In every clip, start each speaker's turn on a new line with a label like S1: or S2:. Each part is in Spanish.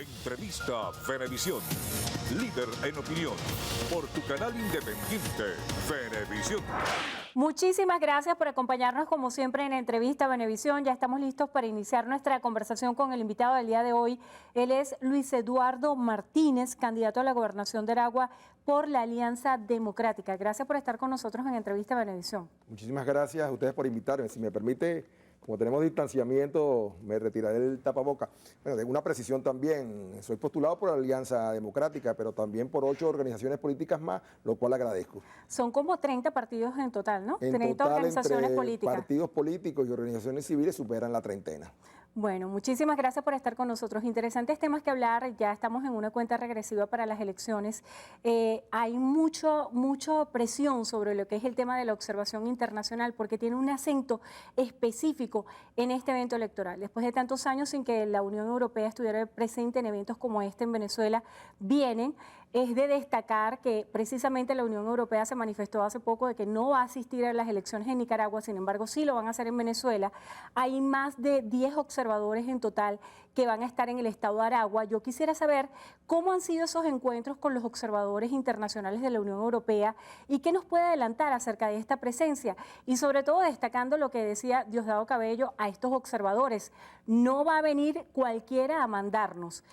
S1: Entrevista Venevisión. Líder en opinión. Por tu canal independiente, Venevisión.
S2: Muchísimas gracias por acompañarnos como siempre en Entrevista Venevisión. Ya estamos listos para iniciar nuestra conversación con el invitado del día de hoy. Él es Luis Eduardo Martínez, candidato a la gobernación de Aragua por la Alianza Democrática. Gracias por estar con nosotros en Entrevista Venevisión.
S3: Muchísimas gracias a ustedes por invitarme. Si me permite, como tenemos distanciamiento, me retiraré el tapaboca. Bueno, de una precisión también, soy postulado por la Alianza Democrática, pero también por 8 organizaciones políticas más, lo cual agradezco.
S2: Son como 30 partidos en total, ¿no?
S3: En
S2: 30
S3: total,
S2: organizaciones
S3: entre
S2: políticas.
S3: Partidos políticos y organizaciones civiles superan la treintena.
S2: Bueno, muchísimas gracias por estar con nosotros. Interesantes temas que hablar, ya estamos en una cuenta regresiva para las elecciones. Hay mucha presión sobre lo que es el tema de la observación internacional porque tiene un acento específico en este evento electoral. Después de tantos años sin que la Unión Europea estuviera presente en eventos como este en Venezuela, es de destacar que precisamente la Unión Europea se manifestó hace poco de que no va a asistir a las elecciones en Nicaragua, sin embargo sí lo van a hacer en Venezuela. Hay más de 10 observadores en total que van a estar en el estado de Aragua. Yo quisiera saber cómo han sido esos encuentros con los observadores internacionales de la Unión Europea y qué nos puede adelantar acerca de esta presencia y sobre todo destacando lo que decía Diosdado Cabello a estos observadores. No va a venir cualquiera a mandarnos.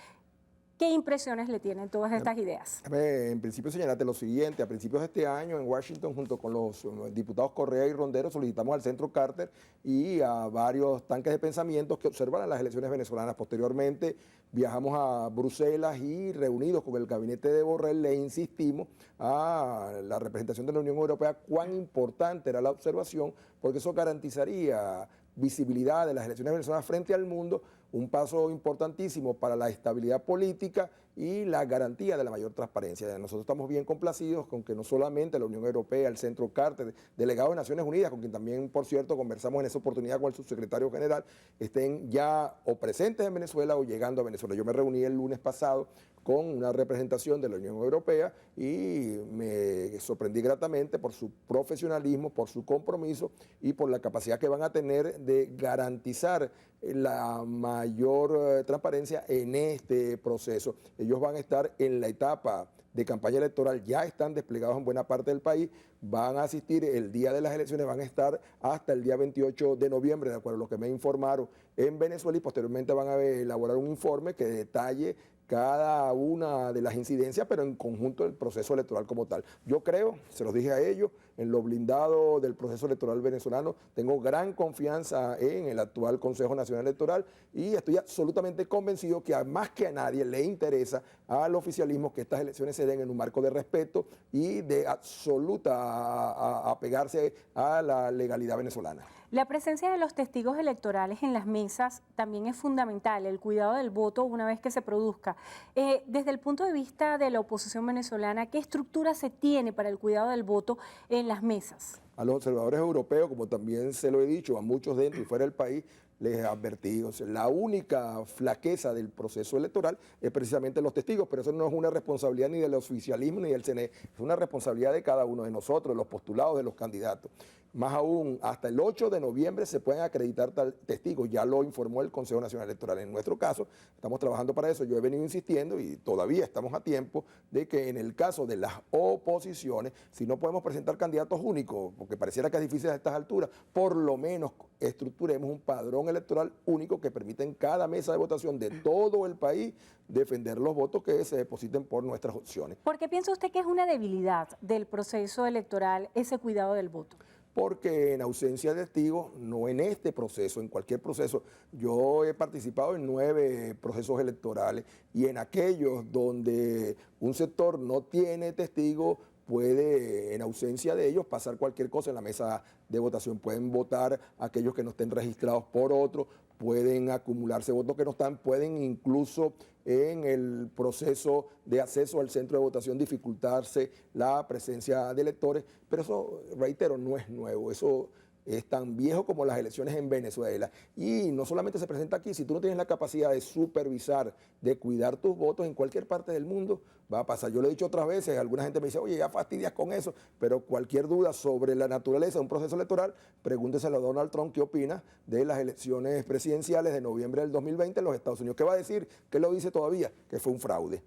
S2: ¿Qué impresiones le tienen todas estas ideas?
S3: En principio, señalarte lo siguiente. A principios de este año, en Washington, junto con los diputados Correa y Rondero, solicitamos al Centro Carter y a varios tanques de pensamientos que observaran las elecciones venezolanas. Posteriormente, viajamos a Bruselas y, reunidos con el gabinete de Borrell, le insistimos a la representación de la Unión Europea cuán importante era la observación, porque eso garantizaría visibilidad de las elecciones venezolanas frente al mundo, un paso importantísimo para la estabilidad política y la garantía de la mayor transparencia. Nosotros estamos bien complacidos con que no solamente la Unión Europea, el Centro Carter, delegado de Naciones Unidas, con quien también, por cierto, conversamos en esa oportunidad con el subsecretario general, estén ya o presentes en Venezuela o llegando a Venezuela. Yo me reuní el lunes pasado con una representación de la Unión Europea y me sorprendí gratamente por su profesionalismo, por su compromiso y por la capacidad que van a tener de garantizar la mayor transparencia en este proceso. Ellos van a estar en la etapa de campaña electoral, ya están desplegados en buena parte del país, van a asistir el día de las elecciones, van a estar hasta el día 28 de noviembre, de acuerdo a lo que me informaron, en Venezuela, y posteriormente van a elaborar un informe que detalle cada una de las incidencias, pero en conjunto del proceso electoral como tal. Yo creo, se los dije a ellos, en lo blindado del proceso electoral venezolano, tengo gran confianza en el actual Consejo Nacional Electoral y estoy absolutamente convencido que más que a nadie le interesa al oficialismo que estas elecciones se den en un marco de respeto y de absoluta apegarse a la legalidad venezolana.
S2: La presencia de los testigos electorales en las mesas también es fundamental, el cuidado del voto una vez que se produzca. Desde el punto de vista de la oposición venezolana, ¿qué estructura se tiene para el cuidado del voto en las mesas?
S3: A los observadores europeos, como también se lo he dicho, a muchos dentro y fuera del país, les he advertido. La única flaqueza del proceso electoral es precisamente los testigos, pero eso no es una responsabilidad ni del oficialismo ni del CNE, es una responsabilidad de cada uno de nosotros, de los postulados, de los candidatos. Más aún, hasta el 8 de noviembre se pueden acreditar testigos, ya lo informó el Consejo Nacional Electoral. En nuestro caso, estamos trabajando para eso. Yo he venido insistiendo y todavía estamos a tiempo de que en el caso de las oposiciones, si no podemos presentar candidatos únicos, porque pareciera que es difícil a estas alturas, por lo menos estructuremos un padrón electoral único que permita en cada mesa de votación de todo el país defender los votos que se depositen por nuestras opciones.
S2: ¿Por qué piensa usted que es una debilidad del proceso electoral ese cuidado del voto?
S3: Porque en ausencia de testigos, no en este proceso, en cualquier proceso, yo he participado en 9 procesos electorales y en aquellos donde un sector no tiene testigos, puede, en ausencia de ellos, pasar cualquier cosa en la mesa de votación. Pueden votar aquellos que no estén registrados por otros, pueden acumularse votos que no están, pueden incluso en el proceso de acceso al centro de votación dificultarse la presencia de electores, pero eso, reitero, no es nuevo. Eso es tan viejo como las elecciones en Venezuela. Y no solamente se presenta aquí, si tú no tienes la capacidad de supervisar, de cuidar tus votos en cualquier parte del mundo, va a pasar. Yo lo he dicho otras veces, alguna gente me dice, oye, ya fastidias con eso, pero cualquier duda sobre la naturaleza de un proceso electoral, pregúnteselo a Donald Trump qué opina de las elecciones presidenciales de noviembre del 2020 en los Estados Unidos. ¿Qué va a decir? ¿Qué lo dice todavía? Que fue un fraude.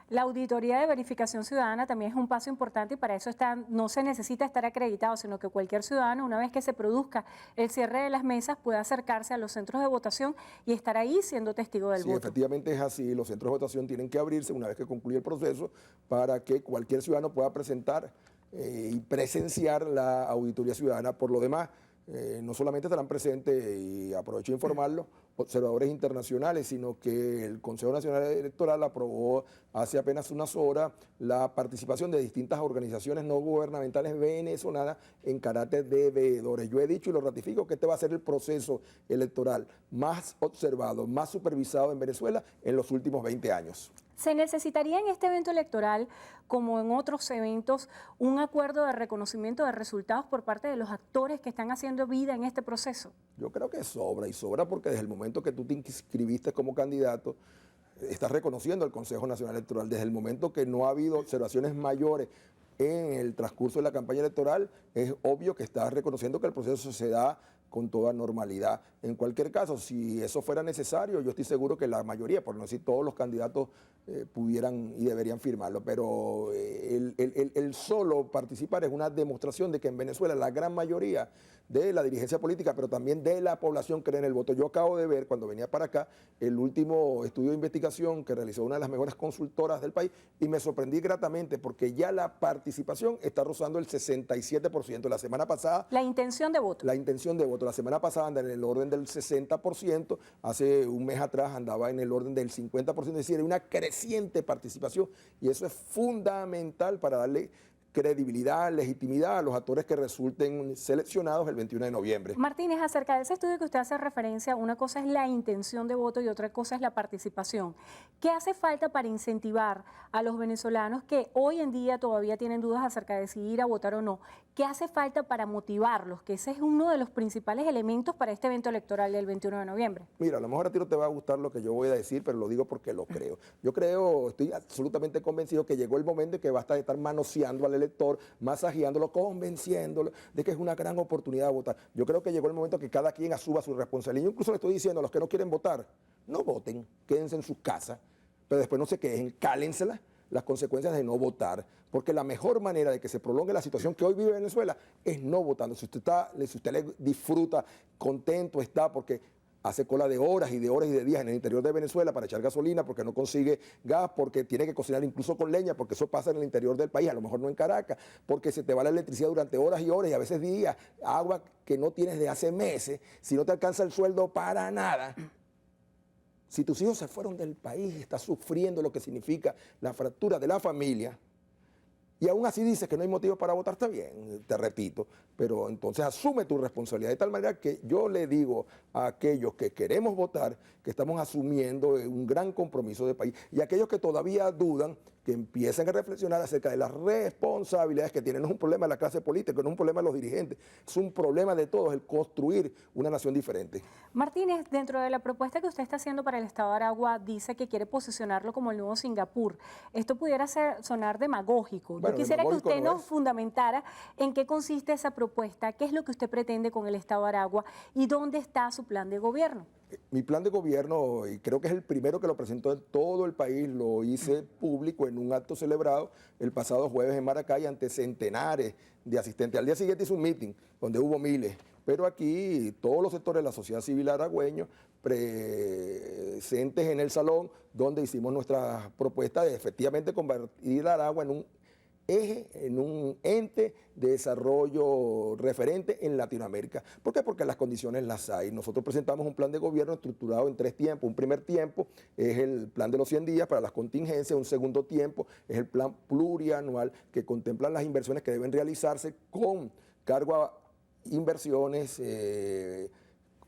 S2: La auditoría de verificación ciudadana también es un paso importante y para eso no se necesita estar acreditado, sino que cualquier ciudadano, una vez que se produzca el cierre de las mesas, puede acercarse a los centros de votación y estar ahí siendo testigo del
S3: Sí,
S2: voto.
S3: efectivamente es así. Los centros de votación tienen que abrirse una vez que concluye el proceso para que cualquier ciudadano pueda presentar y presenciar la auditoría ciudadana. Por lo demás, no solamente estarán presentes, y aprovecho de informarlo, observadores internacionales, sino que el Consejo Nacional Electoral aprobó hace apenas unas horas la participación de distintas organizaciones no gubernamentales venezolanas en carácter de veedores. Yo he dicho y lo ratifico que este va a ser el proceso electoral más observado, más supervisado en Venezuela en los últimos 20 años.
S2: ¿Se necesitaría en este evento electoral, como en otros eventos, un acuerdo de reconocimiento de resultados por parte de los actores que están haciendo vida en este proceso?
S3: Yo creo que sobra, y sobra porque desde el momento que tú te inscribiste como candidato, estás reconociendo al Consejo Nacional Electoral. Desde el momento que no ha habido observaciones mayores en el transcurso de la campaña electoral, es obvio que estás reconociendo que el proceso se da con toda normalidad. En cualquier caso, si eso fuera necesario, yo estoy seguro que la mayoría, por no decir todos los candidatos, pudieran y deberían firmarlo. Pero el solo participar es una demostración de que en Venezuela la gran mayoría de la dirigencia política, pero también de la población cree en el voto. Yo acabo de ver, cuando venía para acá, el último estudio de investigación que realizó una de las mejores consultoras del país y me sorprendí gratamente porque ya la participación está rozando el 67%. La semana pasada...
S2: La intención de voto.
S3: La intención de voto. La semana pasada andaba en el orden del 60%, hace un mes atrás andaba en el orden del 50%, es decir, hay una creciente participación y eso es fundamental para darle credibilidad, legitimidad a los actores que resulten seleccionados el 21 de noviembre.
S2: Martínez, acerca de ese estudio que usted hace referencia, una cosa es la intención de voto y otra cosa es la participación. ¿Qué hace falta para incentivar a los venezolanos que hoy en día todavía tienen dudas acerca de si ir a votar o no? ¿Qué hace falta para motivarlos? Que ese es uno de los principales elementos para este evento electoral del 21 de noviembre.
S3: Mira, a lo mejor a ti no te va a gustar lo que yo voy a decir, pero lo digo porque lo creo. Yo creo, estoy absolutamente convencido que llegó el momento en que basta de estar manoseando al elector, masajeándolo, convenciéndolo de que es una gran oportunidad de votar. Yo creo que llegó el momento que cada quien asuma su responsabilidad. Yo incluso le estoy diciendo a los que no quieren votar, no voten, quédense en sus casas, pero después no se quejen, cálensela las consecuencias de no votar, porque la mejor manera de que se prolongue la situación que hoy vive Venezuela es no votando. Si usted le disfruta, contento está, porque hace cola de horas y de horas y de días en el interior de Venezuela para echar gasolina, porque no consigue gas, porque tiene que cocinar incluso con leña, porque eso pasa en el interior del país, a lo mejor no en Caracas, porque se te va la electricidad durante horas y horas y a veces días, agua que no tienes de hace meses, si no te alcanza el sueldo para nada. Si tus hijos se fueron del país, estás sufriendo lo que significa la fractura de la familia, y aún así dices que no hay motivo para votar, está bien, te repito, pero entonces asume tu responsabilidad de tal manera que yo le digo a aquellos que queremos votar que estamos asumiendo un gran compromiso de país y aquellos que todavía dudan, que empiecen a reflexionar acerca de las responsabilidades que tienen. No es un problema de la clase política, no es un problema de los dirigentes, es un problema de todos el construir una nación diferente.
S2: Martínez, dentro de la propuesta que usted está haciendo para el Estado de Aragua, dice que quiere posicionarlo como el nuevo Singapur. Esto pudiera sonar demagógico.
S3: Bueno,
S2: yo quisiera que usted
S3: no
S2: nos fundamentara en qué consiste esa propuesta, qué es lo que usted pretende con el Estado de Aragua y dónde está su plan de gobierno.
S3: Mi plan de gobierno, y creo que es el primero que lo presentó en todo el país, lo hice público en un acto celebrado el pasado jueves en Maracay ante centenares de asistentes. Al día siguiente hice un meeting donde hubo miles, pero aquí todos los sectores de la sociedad civil aragüeño presentes en el salón donde hicimos nuestra propuesta de efectivamente convertir a Aragua en un eje, en un ente de desarrollo referente en Latinoamérica. ¿Por qué? Porque las condiciones las hay. Nosotros presentamos un plan de gobierno estructurado en 3 tiempos. Un primer tiempo es el plan de los 100 días para las contingencias. Un segundo tiempo es el plan plurianual que contempla las inversiones que deben realizarse con cargo a inversiones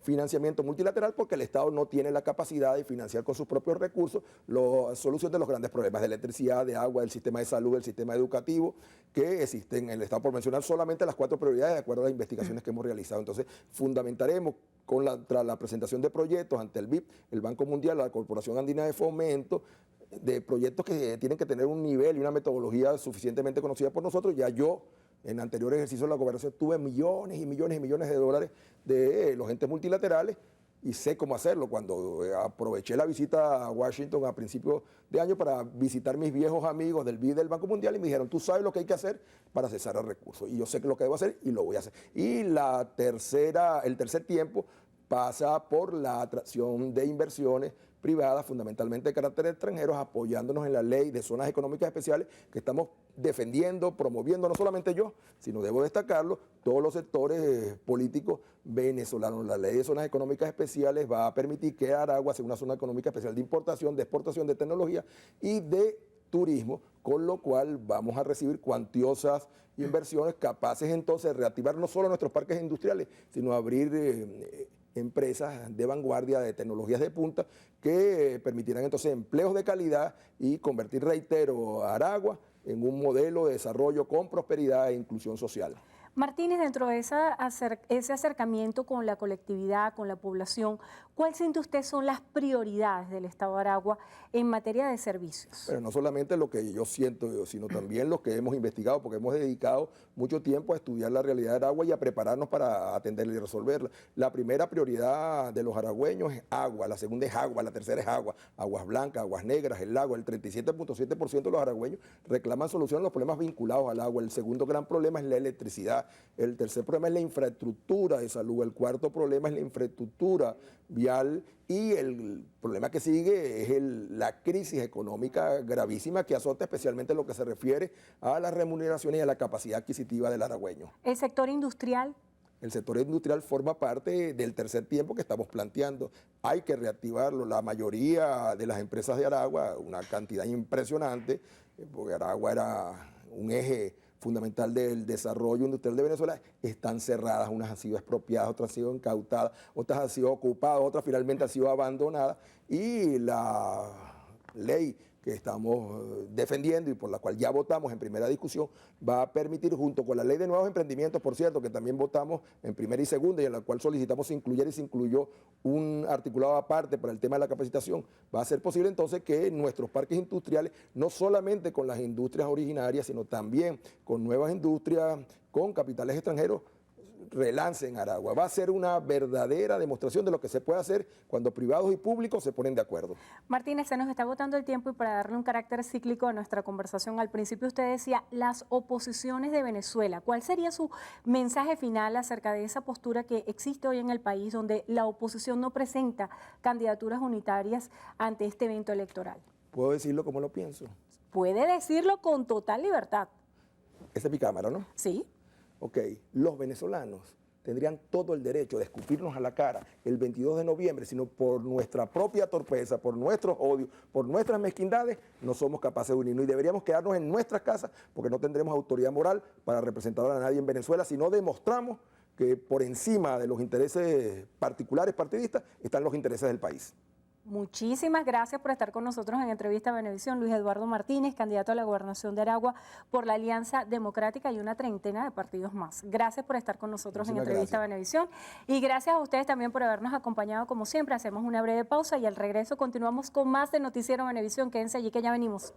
S3: financiamiento multilateral porque el Estado no tiene la capacidad de financiar con sus propios recursos la solución de los grandes problemas de electricidad, de agua, del sistema de salud, del sistema educativo que existen en el Estado, por mencionar solamente las 4 prioridades de acuerdo a las investigaciones que hemos realizado. Entonces, fundamentaremos tras la presentación de proyectos ante el BID, el Banco Mundial, la Corporación Andina de Fomento, de proyectos que tienen que tener un nivel y una metodología suficientemente conocida por nosotros. Ya yo, en anteriores ejercicios de la gobernación, tuve millones y millones y millones de dólares de los entes multilaterales y sé cómo hacerlo. Cuando aproveché la visita a Washington a principios de año para visitar mis viejos amigos del BID del Banco Mundial y me dijeron, tú sabes lo que hay que hacer para accesar a recursos. Y yo sé lo que debo hacer y lo voy a hacer. Y el tercer tiempo pasa por la atracción de inversiones privadas, fundamentalmente de carácter extranjero, apoyándonos en la ley de zonas económicas especiales que estamos defendiendo, promoviendo, no solamente yo, sino debo destacarlo, todos los sectores políticos venezolanos. La ley de zonas económicas especiales va a permitir que Aragua sea una zona económica especial de importación, de exportación de tecnología y de turismo, con lo cual vamos a recibir cuantiosas inversiones capaces entonces de reactivar no solo nuestros parques industriales, sino abrir empresas de vanguardia, de tecnologías de punta, que permitirán entonces empleos de calidad y convertir, reitero, a Aragua en un modelo de desarrollo con prosperidad e inclusión social.
S2: Martínez, dentro de ese acercamiento con la colectividad, con la población, ¿cuál siente usted son las prioridades del Estado de Aragua en materia de servicios?
S3: Pero no solamente lo que yo siento, sino también lo que hemos investigado, porque hemos dedicado mucho tiempo a estudiar la realidad de Aragua y a prepararnos para atenderla y resolverla. La primera prioridad de los aragüeños es agua, la segunda es agua, la tercera es agua, aguas blancas, aguas negras, el lago. El 37.7% de los aragüeños reclaman solución a los problemas vinculados al agua. El segundo gran problema es la electricidad. El tercer problema es la infraestructura de salud. El cuarto problema es la infraestructura vial. Y el problema que sigue es la crisis económica gravísima que azota especialmente lo que se refiere a las remuneraciones y a la capacidad adquisitiva del aragüeño.
S2: ¿El sector industrial?
S3: El sector industrial forma parte del tercer tiempo que estamos planteando. Hay que reactivarlo. La mayoría de las empresas de Aragua, una cantidad impresionante, porque Aragua era un eje fundamental del desarrollo industrial de Venezuela, están cerradas. Unas han sido expropiadas, otras han sido incautadas, otras han sido ocupadas, otras finalmente han sido abandonadas. Y la ley que estamos defendiendo y por la cual ya votamos en primera discusión, va a permitir, junto con la ley de nuevos emprendimientos, por cierto, que también votamos en primera y segunda y en la cual solicitamos se incluyera y se incluyó un articulado aparte para el tema de la capacitación, va a ser posible entonces que nuestros parques industriales, no solamente con las industrias originarias, sino también con nuevas industrias, con capitales extranjeros, relancen Aragua. Va a ser una verdadera demostración de lo que se puede hacer cuando privados y públicos se ponen de acuerdo.
S2: Martínez, se nos está agotando el tiempo y para darle un carácter cíclico a nuestra conversación, al principio usted decía las oposiciones de Venezuela. ¿Cuál sería su mensaje final acerca de esa postura que existe hoy en el país donde la oposición no presenta candidaturas unitarias ante este evento electoral?
S3: ¿Puedo decirlo como lo pienso?
S2: Puede decirlo con total libertad.
S3: Esta es mi cámara, ¿no?
S2: Sí.
S3: Ok, los venezolanos tendrían todo el derecho de escupirnos a la cara el 22 de noviembre, sino por nuestra propia torpeza, por nuestros odios, por nuestras mezquindades, no somos capaces de unirnos y deberíamos quedarnos en nuestras casas porque no tendremos autoridad moral para representar a nadie en Venezuela si no demostramos que por encima de los intereses particulares partidistas están los intereses del país.
S2: Muchísimas gracias por estar con nosotros en Entrevista a Venevisión. Luis Eduardo Martínez, candidato a la gobernación de Aragua por la Alianza Democrática y una treintena de partidos más. Gracias por estar con nosotros en Entrevista a Venevisión. Y gracias a ustedes también por habernos acompañado como siempre. Hacemos una breve pausa y al regreso continuamos con más de Noticiero Venevisión. Quédense allí que ya venimos.